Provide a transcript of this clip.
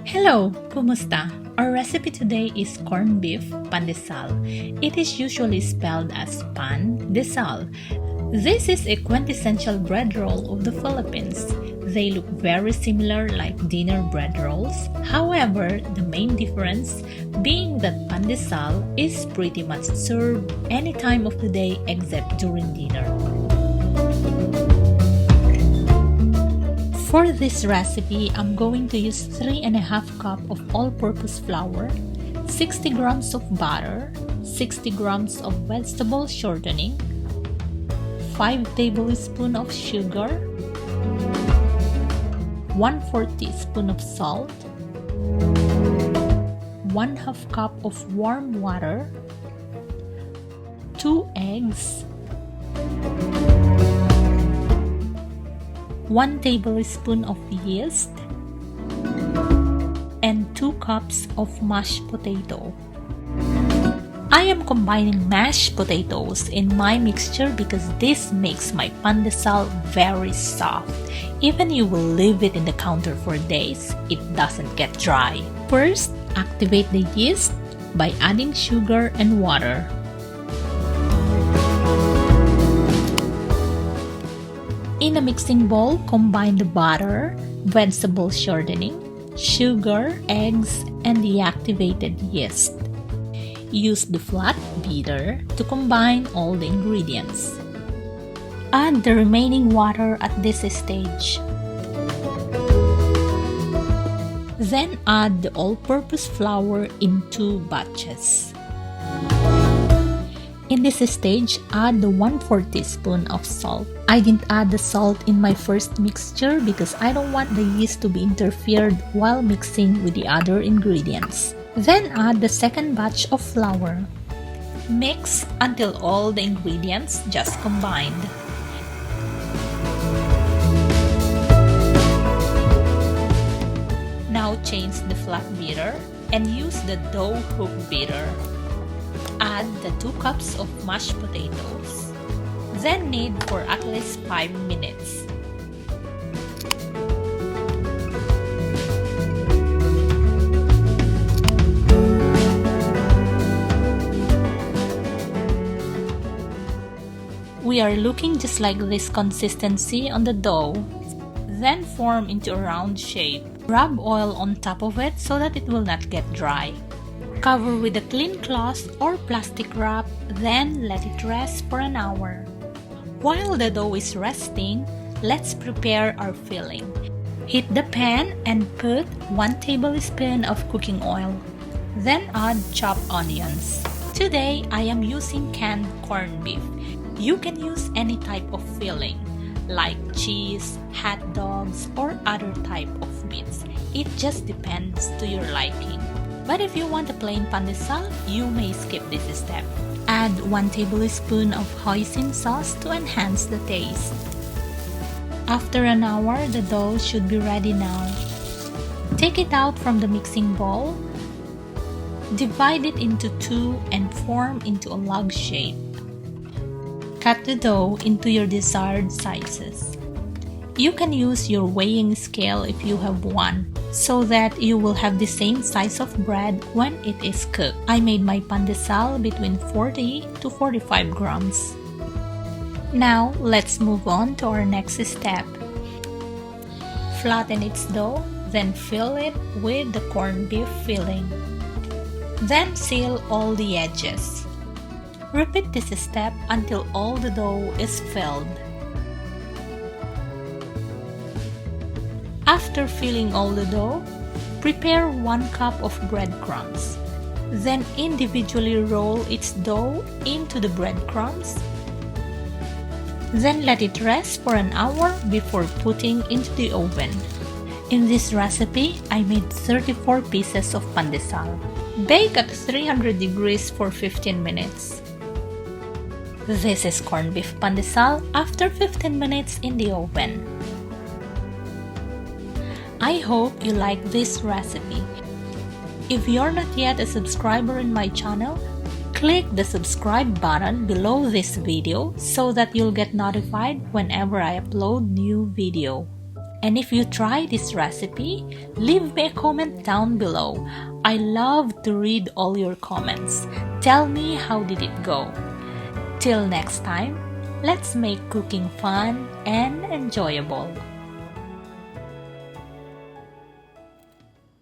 Hello, kumusta? Our recipe today is corned beef pandesal. It is usually spelled as Pandesal. This is a quintessential bread roll of the Philippines. They look very similar like dinner bread rolls. However, the main difference being that pandesal is pretty much served any time of the day except during dinner. For this recipe, I'm going to use 3.5 cup of all-purpose flour, 60 grams of butter, 60 grams of vegetable shortening, 5 tablespoons of sugar, 1/4 teaspoon of salt, 1/2 cup of warm water, 2 eggs, 1 tablespoon of yeast, and 2 cups of mashed potato. I am combining mashed potatoes in my mixture because this makes my pandesal very soft. Even you will leave it in the counter for days, it doesn't get dry. First, activate the yeast by adding sugar and water. In a mixing bowl, combine the butter, vegetable shortening, sugar, eggs, and the activated yeast. Use the flat beater to combine all the ingredients. Add the remaining water at this stage. Then add the all-purpose flour in 2 batches. In this stage, add the 1/4 teaspoon of salt. I didn't add the salt in my first mixture because I don't want the yeast to be interfered while mixing with the other ingredients. Then add the second batch of flour. Mix until all the ingredients just combined. Now change the flat beater and use the dough hook beater. Add the 2 cups of mashed potatoes. Then knead for at least 5 minutes. We are looking just like this consistency on the dough. Then form into a round shape. Rub oil on top of it so that it will not get dry. Cover with a clean cloth or plastic wrap, then let it rest for an hour. While the dough is resting, let's prepare our filling. Heat the pan and put 1 tablespoon of cooking oil. Then add chopped onions. Today, I am using canned corned beef. You can use any type of filling, like cheese, hot dogs, or other type of meats. It just depends to your liking. But if you want a plain pandesal, you may skip this step. Add 1 tablespoon of hoisin sauce to enhance the taste. After an hour, the dough should be ready now. Take it out from the mixing bowl. Divide it into 2 and form into a log shape. Cut the dough into your desired sizes. You can use your weighing scale if you have one, so that you will have the same size of bread when it is cooked. I made my pandesal between 40 to 45 grams. Now, let's move on to our next step. Flatten its dough, then fill it with the corned beef filling. Then seal all the edges. Repeat this step until all the dough is filled. After filling all the dough, prepare 1 cup of breadcrumbs. Then individually roll its dough into the breadcrumbs. Then let it rest for an hour before putting into the oven. In this recipe, I made 34 pieces of pandesal. Bake at 300 degrees for 15 minutes. This is corned beef pandesal after 15 minutes in the oven. I hope you like this recipe. If you're not yet a subscriber in my channel, click the subscribe button below this video so that you'll get notified whenever I upload new video. And if you try this recipe, leave me a comment down below. I love to read all your comments. Tell me how did it go. Till next time, let's make cooking fun and enjoyable.